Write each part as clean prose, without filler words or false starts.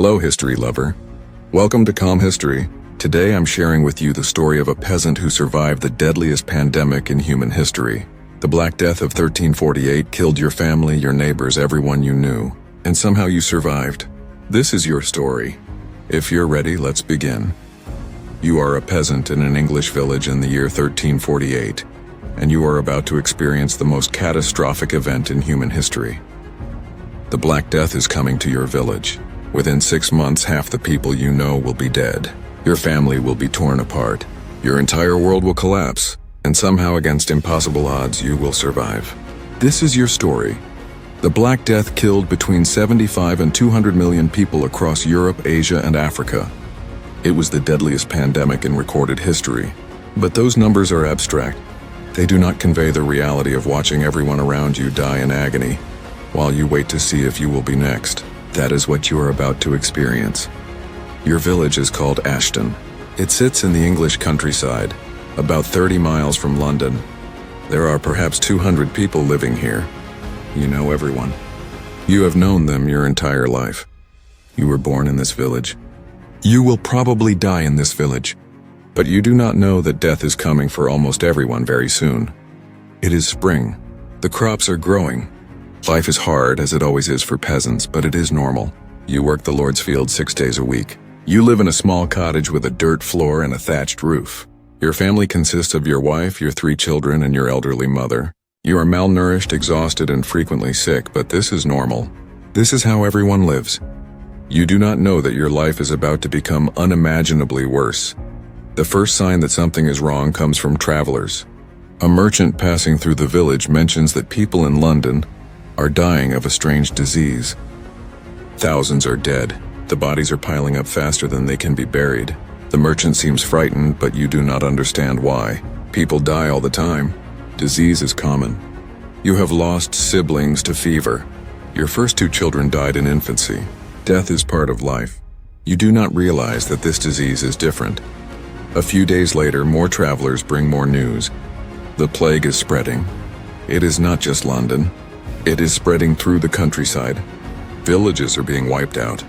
Hello, history lover. Welcome to Calm History. Today I'm sharing with you the story of a peasant who survived the deadliest pandemic in human history. The Black Death of 1348 killed your family, your neighbors, everyone you knew, and somehow you survived. This is your story. If you're ready, let's begin. You are a peasant in an English village in the year 1348, and you are about to experience the most catastrophic event in human history. The Black Death is coming to your village. Within 6 months, half the people you know will be dead. Your family will be torn apart. Your entire world will collapse, and somehow against impossible odds, you will survive. This is your story. The Black Death killed between 75 and 200 million people across Europe, Asia, and Africa. It was the deadliest pandemic in recorded history. But those numbers are abstract. They do not convey the reality of watching everyone around you die in agony, while you wait to see if you will be next. That is what you are about to experience. Your village is called Ashton. It sits in the English countryside, about 30 miles from London. There are perhaps 200 people living here. You know everyone. You have known them your entire life. You were born in this village. You will probably die in this village, but you do not know that death is coming for almost everyone very soon. It is spring. The crops are growing. Life is hard, as it always is for peasants, but it is normal. You work the Lord's field 6 days a week. You live in a small cottage with a dirt floor and a thatched roof. Your family consists of your wife, your 3 children, and your elderly mother. You are malnourished, exhausted, and frequently sick, but this is normal. This is how everyone lives. You do not know that your life is about to become unimaginably worse. The first sign that something is wrong comes from travelers. A merchant passing through the village mentions that people in London are dying of a strange disease. Thousands are dead. The bodies are piling up faster than they can be buried. The merchant seems frightened, but you do not understand why. People die all the time. Disease is common. You have lost siblings to fever. Your first 2 children died in infancy. Death is part of life. You do not realize that this disease is different. A few days later, more travelers bring more news. The plague is spreading. It is not just London. It is spreading through the countryside. Villages are being wiped out.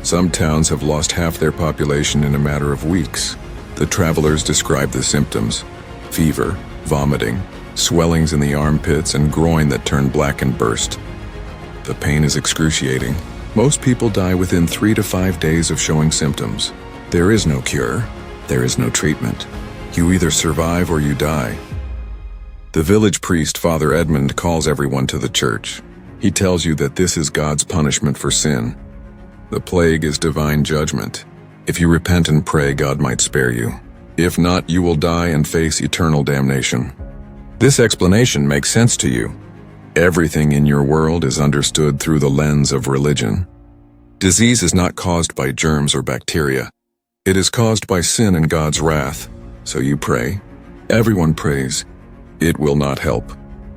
Some towns have lost half their population in a matter of weeks. The travelers describe the symptoms: fever, vomiting, swellings in the armpits, and groin that turn black and burst. The pain is excruciating. Most people die within 3 to 5 days of showing symptoms. There is no cure. There is no treatment. You either survive or you die. The village priest, Father Edmund, calls everyone to the church. He tells you that this is God's punishment for sin. The plague is divine judgment. If you repent and pray, God might spare you. If not, you will die and face eternal damnation. This explanation makes sense to you. Everything in your world is understood through the lens of religion. Disease is not caused by germs or bacteria. It is caused by sin and God's wrath. So you pray. Everyone prays. It will not help.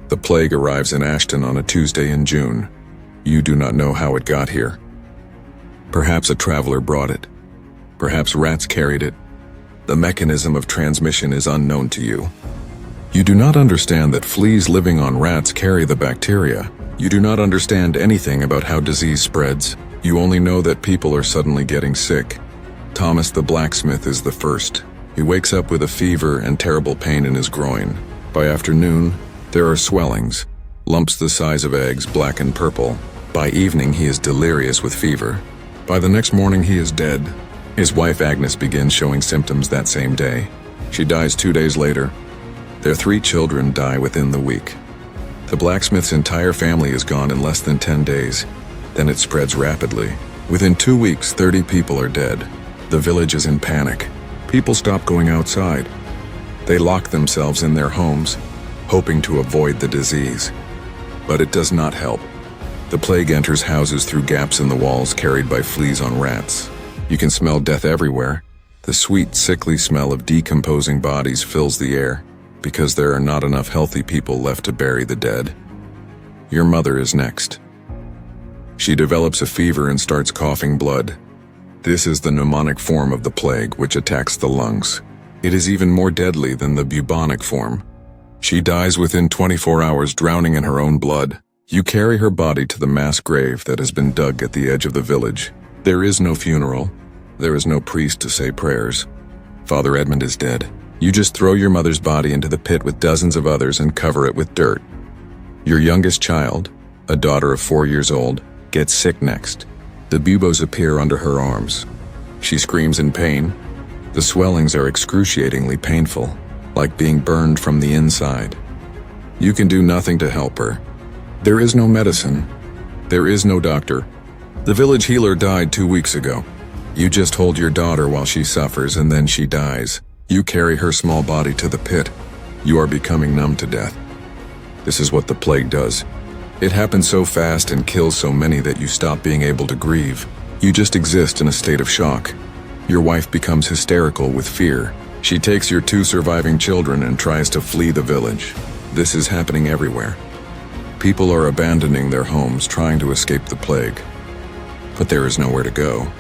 The plague arrives in Ashton on a Tuesday in June. You do not know how it got here. Perhaps a traveler brought it. Perhaps rats carried it. The mechanism of transmission is unknown to you. You do not understand that fleas living on rats carry the bacteria. You do not understand anything about how disease spreads. You only know that people are suddenly getting sick. Thomas the blacksmith is the first. He wakes up with a fever and terrible pain in his groin. By afternoon, there are swellings, lumps the size of eggs, black and purple. By evening, he is delirious with fever. By the next morning, he is dead. His wife Agnes begins showing symptoms that same day. She dies 2 days later. Their 3 children die within the week. The blacksmith's entire family is gone in less than 10 days. Then it spreads rapidly. Within 2 weeks, 30 people are dead. The village is in panic. People stop going outside. They lock themselves in their homes, hoping to avoid the disease. But it does not help. The plague enters houses through gaps in the walls carried by fleas on rats. You can smell death everywhere. The sweet, sickly smell of decomposing bodies fills the air, because there are not enough healthy people left to bury the dead. Your mother is next. She develops a fever and starts coughing blood. This is the pneumonic form of the plague, which attacks the lungs. It is even more deadly than the bubonic form. She dies within 24 hours, drowning in her own blood. You carry her body to the mass grave that has been dug at the edge of the village. There is no funeral. There is no priest to say prayers. Father Edmund is dead. You just throw your mother's body into the pit with dozens of others and cover it with dirt. Your youngest child, a daughter of 4 years old, gets sick next. The buboes appear under her arms. She screams in pain. The swellings are excruciatingly painful, like being burned from the inside. You can do nothing to help her. There is no medicine. There is no doctor. The village healer died 2 weeks ago. You just hold your daughter while she suffers and then she dies. You carry her small body to the pit. You are becoming numb to death. This is what the plague does. It happens so fast and kills so many that you stop being able to grieve. You just exist in a state of shock. Your wife becomes hysterical with fear. She takes your 2 surviving children and tries to flee the village. This is happening everywhere. People are abandoning their homes trying to escape the plague. But there is nowhere to go.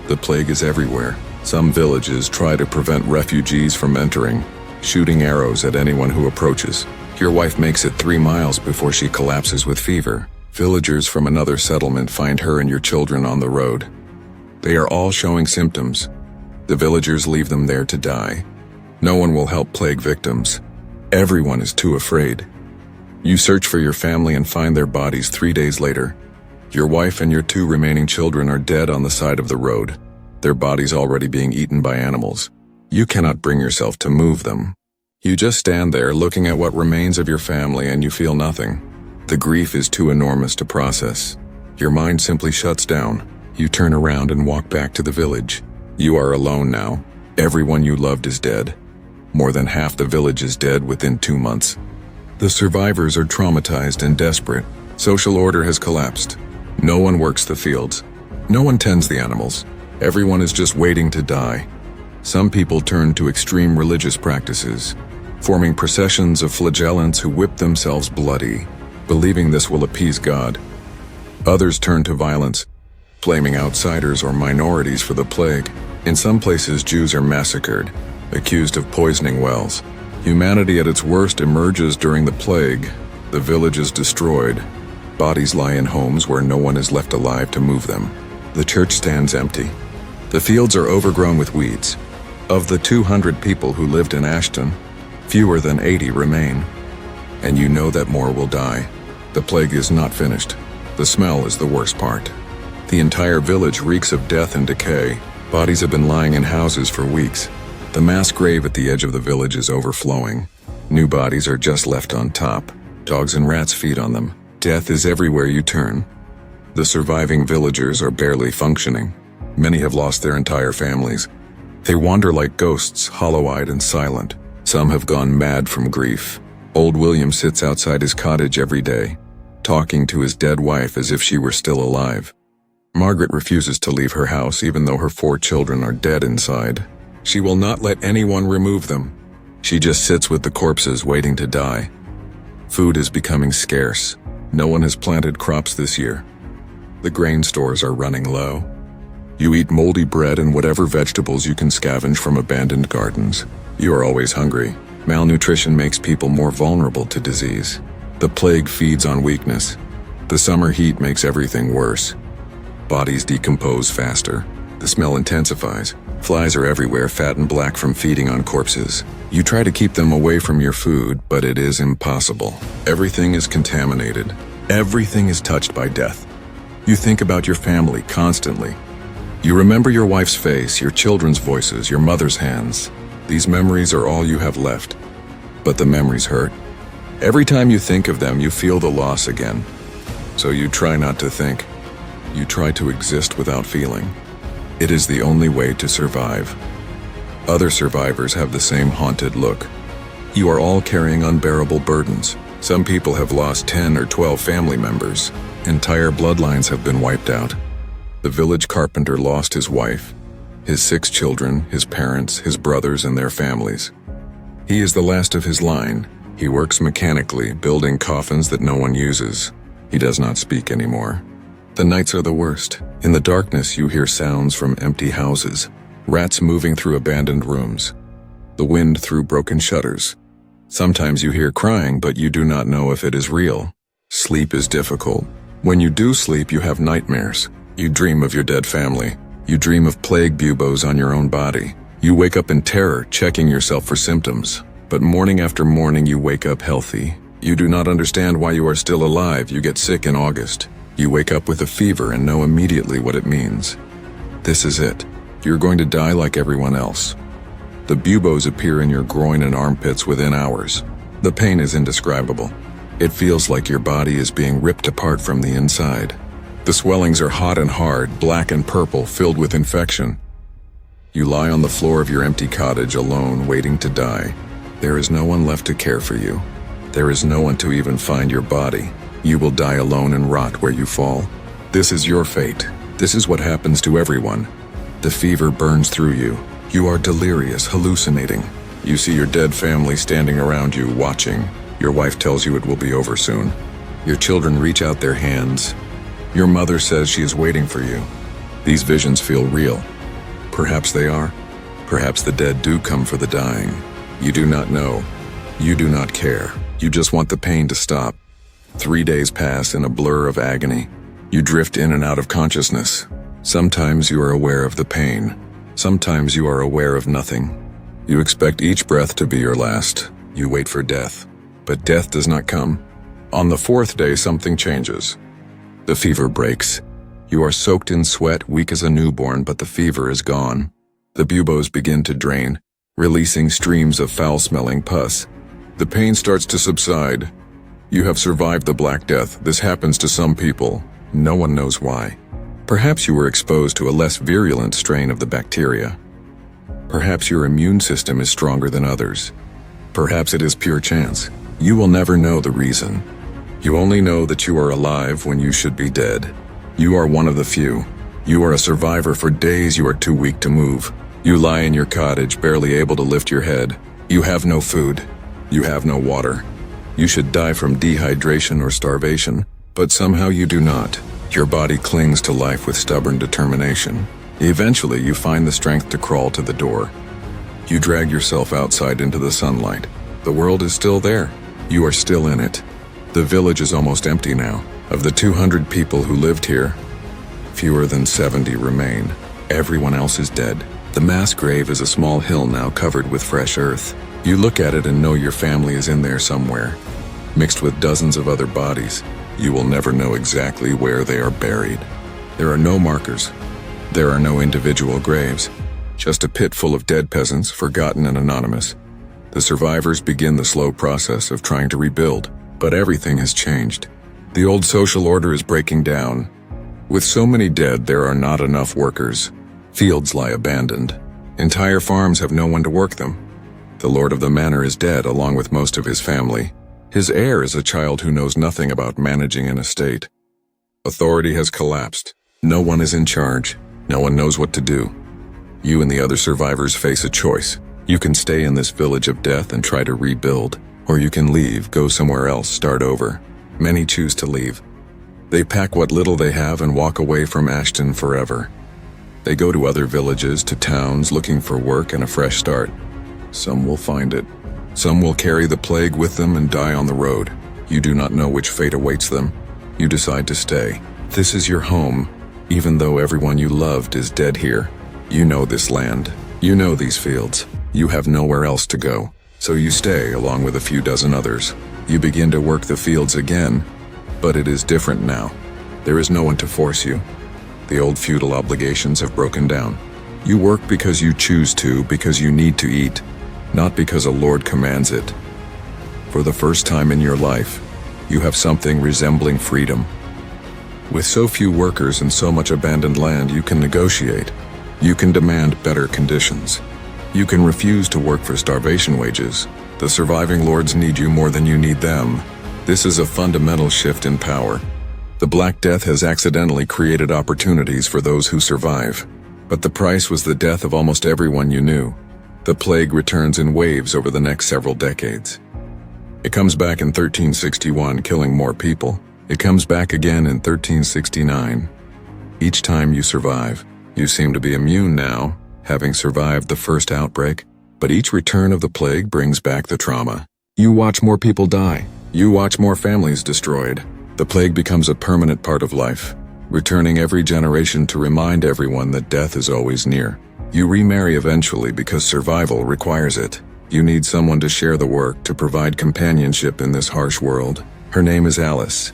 The plague is everywhere. Some villages try to prevent refugees from entering, shooting arrows at anyone who approaches. Your wife makes it 3 miles before she collapses with fever. Villagers from another settlement find her and your children on the road. They are all showing symptoms. The villagers leave them there to die. No one will help plague victims. Everyone is too afraid. You search for your family and find their bodies 3 days later. Your wife and your 2 remaining children are dead on the side of the road, their bodies already being eaten by animals. You cannot bring yourself to move them. You just stand there looking at what remains of your family and you feel nothing. The grief is too enormous to process. Your mind simply shuts down. You turn around and walk back to the village. You are alone now. Everyone you loved is dead. More than half the village is dead within 2 months. The survivors are traumatized and desperate. Social order has collapsed. No one works the fields. No one tends the animals. Everyone is just waiting to die. Some people turn to extreme religious practices, forming processions of flagellants who whip themselves bloody, believing this will appease God. Others turn to violence, blaming outsiders or minorities for the plague. In some places, Jews are massacred, accused of poisoning wells. Humanity at its worst emerges during the plague. The village is destroyed. Bodies lie in homes where no one is left alive to move them. The church stands empty. The fields are overgrown with weeds. Of the 200 people who lived in Ashton, fewer than 80 remain. And you know that more will die. The plague is not finished. The smell is the worst part. The entire village reeks of death and decay. Bodies have been lying in houses for weeks. The mass grave at the edge of the village is overflowing. New bodies are just left on top. Dogs and rats feed on them. Death is everywhere you turn. The surviving villagers are barely functioning. Many have lost their entire families. They wander like ghosts, hollow-eyed and silent. Some have gone mad from grief. Old William sits outside his cottage every day, talking to his dead wife as if she were still alive. Margaret refuses to leave her house even though her 4 children are dead inside. She will not let anyone remove them. She just sits with the corpses waiting to die. Food is becoming scarce. No one has planted crops this year. The grain stores are running low. You eat moldy bread and whatever vegetables you can scavenge from abandoned gardens. You are always hungry. Malnutrition makes people more vulnerable to disease. The plague feeds on weakness. The summer heat makes everything worse. Bodies decompose faster. The smell intensifies. Flies are everywhere, fat and black from feeding on corpses. You try to keep them away from your food, but it is impossible. Everything is contaminated. Everything is touched by death. You think about your family constantly. You remember your wife's face, your children's voices, your mother's hands. These memories are all you have left. But the memories hurt. Every time you think of them, you feel the loss again. So you try not to think. You try to exist without feeling. It is the only way to survive. Other survivors have the same haunted look. You are all carrying unbearable burdens. Some people have lost 10 or 12 family members. Entire bloodlines have been wiped out. The village carpenter lost his wife, his 6 children, his parents, his brothers, and their families. He is the last of his line. He works mechanically, building coffins that no one uses. He does not speak anymore. The nights are the worst. In the darkness, you hear sounds from empty houses, rats moving through abandoned rooms, the wind through broken shutters. Sometimes you hear crying, but you do not know if it is real. Sleep is difficult. When you do sleep, you have nightmares. You dream of your dead family. You dream of plague buboes on your own body. You wake up in terror, checking yourself for symptoms. But morning after morning you wake up healthy. You do not understand why you are still alive. You get sick in August. You wake up with a fever and know immediately what it means. This is it. You're going to die like everyone else. The buboes appear in your groin and armpits within hours. The pain is indescribable. It feels like your body is being ripped apart from the inside. The swellings are hot and hard, black and purple, filled with infection. You lie on the floor of your empty cottage alone, waiting to die. There is no one left to care for you. There is no one to even find your body. You will die alone and rot where you fall. This is your fate. This is what happens to everyone. The fever burns through you. You are delirious, hallucinating. You see your dead family standing around you, watching. Your wife tells you it will be over soon. Your children reach out their hands. Your mother says she is waiting for you. These visions feel real. Perhaps they are. Perhaps the dead do come for the dying. You do not know. You do not care. You just want the pain to stop. 3 days pass in a blur of agony. You drift in and out of consciousness. Sometimes you are aware of the pain. Sometimes you are aware of nothing. You expect each breath to be your last. You wait for death. But death does not come. On the 4th day, something changes. The fever breaks. You are soaked in sweat, weak as a newborn, but the fever is gone. The buboes begin to drain, releasing streams of foul-smelling pus. The pain starts to subside. You have survived the Black Death. This happens to some people. No one knows why. Perhaps you were exposed to a less virulent strain of the bacteria. Perhaps your immune system is stronger than others. Perhaps it is pure chance. You will never know the reason. You only know that you are alive when you should be dead. You are one of the few. You are a survivor. For days you are too weak to move. You lie in your cottage, barely able to lift your head. You have no food. You have no water. You should die from dehydration or starvation, but somehow you do not. Your body clings to life with stubborn determination. Eventually, you find the strength to crawl to the door. You drag yourself outside into the sunlight. The world is still there. You are still in it. The village is almost empty now. Of the 200 people who lived here, fewer than 70 remain. Everyone else is dead. The mass grave is a small hill now covered with fresh earth. You look at it and know your family is in there somewhere, mixed with dozens of other bodies. You will never know exactly where they are buried. There are no markers. There are no individual graves. Just a pit full of dead peasants, forgotten and anonymous. The survivors begin the slow process of trying to rebuild, but everything has changed. The old social order is breaking down. With so many dead, there are not enough workers. Fields lie abandoned. Entire farms have no one to work them. The lord of the manor is dead, along with most of his family. His heir is a child who knows nothing about managing an estate. Authority has collapsed. No one is in charge. No one knows what to do. You and the other survivors face a choice. You can stay in this village of death and try to rebuild, or you can leave, go somewhere else, start over. Many choose to leave. They pack what little they have and walk away from Ashton forever. They go to other villages, to towns, looking for work and a fresh start. Some will find it. Some will carry the plague with them and die on the road. You do not know which fate awaits them. You decide to stay. This is your home, even though everyone you loved is dead here. You know this land. You know these fields. You have nowhere else to go. So you stay along with a few dozen others. You begin to work the fields again, but it is different now. There is no one to force you. The old feudal obligations have broken down. You work because you choose to, because you need to eat, not because a lord commands it. For the first time in your life, you have something resembling freedom. With so few workers and so much abandoned land, you can negotiate. You can demand better conditions. You can refuse to work for starvation wages. The surviving lords need you more than you need them. This is a fundamental shift in power. The Black Death has accidentally created opportunities for those who survive. But the price was the death of almost everyone you knew. The plague returns in waves over the next several decades. It comes back in 1361, killing more people. It comes back again in 1369. Each time you survive, you seem to be immune now, having survived the first outbreak, but each return of the plague brings back the trauma. You watch more people die. You watch more families destroyed. The plague becomes a permanent part of life. returning every generation to remind everyone that death is always near. You remarry eventually because survival requires it. You need someone to share the work, to provide companionship in this harsh world. Her name is Alice.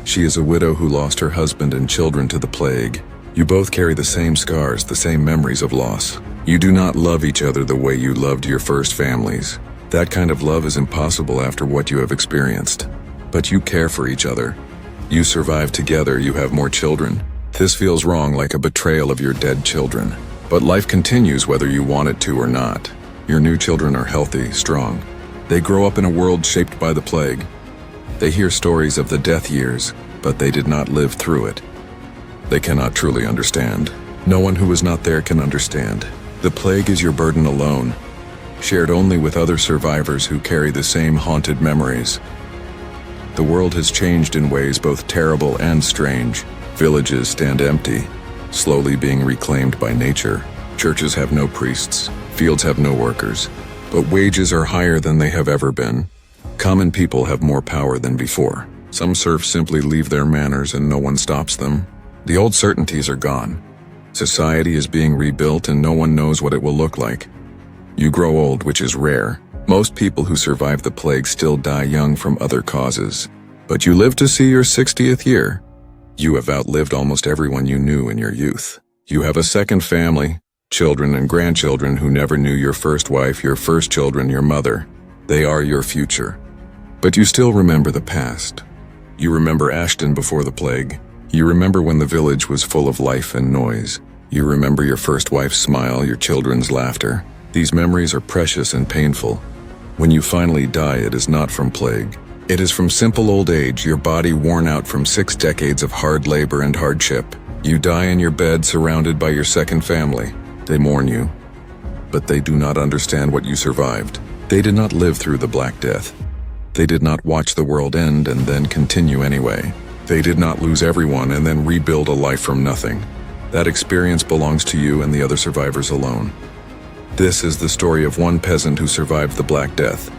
She is a widow who lost her husband and children to the plague. You both carry the same scars, the same memories of loss. You do not love each other the way you loved your first families. That kind of love is impossible after what you have experienced. But you care for each other. You survive together, you have more children. This feels wrong, like a betrayal of your dead children. But life continues whether you want it to or not. Your new children are healthy, strong. They grow up in a world shaped by the plague. They hear stories of the death years, but they did not live through it. They cannot truly understand. No one who was not there can understand. The plague is your burden alone, shared only with other survivors who carry the same haunted memories. The world has changed in ways both terrible and strange. Villages stand empty, slowly being reclaimed by nature. Churches have no priests, fields have no workers, but wages are higher than they have ever been. Common people have more power than before. Some serfs simply leave their manors and no one stops them. The old certainties are gone. Society is being rebuilt and no one knows what it will look like. You grow old, which is rare. Most people who survive the plague still die young from other causes. But you live to see your 60th year. You have outlived almost everyone you knew in your youth. You have a second family, children and grandchildren who never knew your first wife, your first children, your mother. They are your future. But you still remember the past. You remember Ashton before the plague. You remember when the village was full of life and noise. You remember your first wife's smile, your children's laughter. These memories are precious and painful. When you finally die, it is not from plague. It is from simple old age, your body worn out from 6 decades of hard labor and hardship. You die in your bed surrounded by your second family. They mourn you, but they do not understand what you survived. They did not live through the Black Death. They did not watch the world end and then continue anyway. They did not lose everyone and then rebuild a life from nothing. That experience belongs to you and the other survivors alone. This is the story of one peasant who survived the Black Death.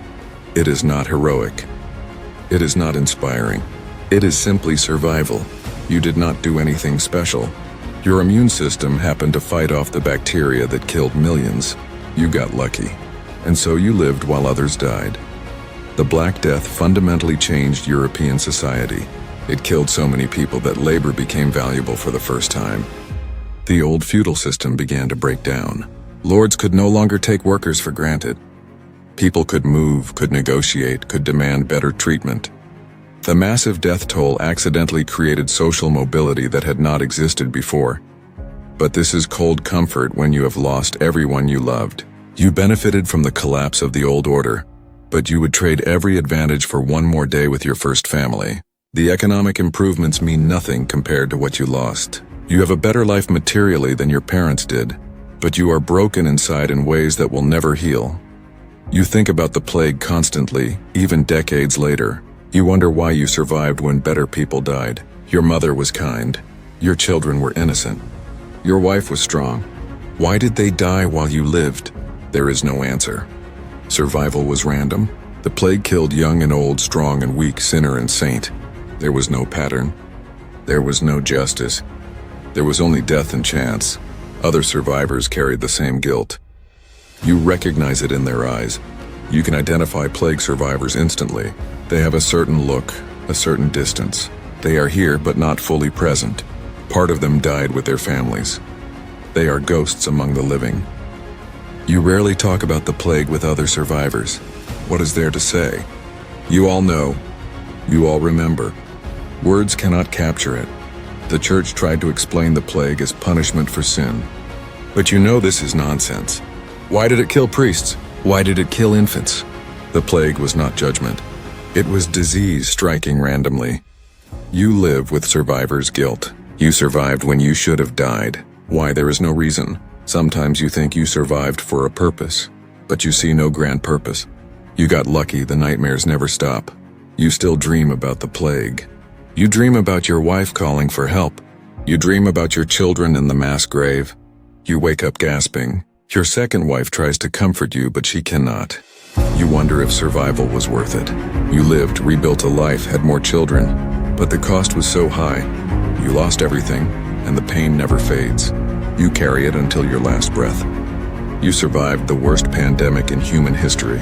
It is not heroic. It is not inspiring. It is simply survival. You did not do anything special. Your immune system happened to fight off the bacteria that killed millions. You got lucky. And so you lived while others died. The Black Death fundamentally changed European society. It killed so many people that labor became valuable for the first time. The old feudal system began to break down. Lords could no longer take workers for granted. People could move, could negotiate, could demand better treatment. The massive death toll accidentally created social mobility that had not existed before. But this is cold comfort when you have lost everyone you loved. You benefited from the collapse of the old order, but you would trade every advantage for one more day with your first family. The economic improvements mean nothing compared to what you lost. You have a better life materially than your parents did, but you are broken inside in ways that will never heal. You think about the plague constantly, even decades later. You wonder why you survived when better people died. Your mother was kind. Your children were innocent. Your wife was strong. Why did they die while you lived? There is no answer. Survival was random. The plague killed young and old, strong and weak, sinner and saint. There was no pattern. There was no justice. There was only death and chance. Other survivors carried the same guilt. You recognize it in their eyes. You can identify plague survivors instantly. They have a certain look, a certain distance. They are here but not fully present. Part of them died with their families. They are ghosts among the living. You rarely talk about the plague with other survivors. What is there to say? You all know. You all remember. Words cannot capture it. The church tried to explain the plague as punishment for sin. But you know this is nonsense. Why did it kill priests? Why did it kill infants? The plague was not judgment. It was disease striking randomly. You live with survivors' guilt. You survived when you should have died. Why? There is no reason. Sometimes you think you survived for a purpose, but you see no grand purpose. You got lucky, the nightmares never stop. You still dream about the plague. You dream about your wife calling for help. You dream about your children in the mass grave. You wake up gasping. Your second wife tries to comfort you, but she cannot. You wonder if survival was worth it. You lived, rebuilt a life, had more children, but the cost was so high. You lost everything, and the pain never fades. You carry it until your last breath. You survived the worst pandemic in human history,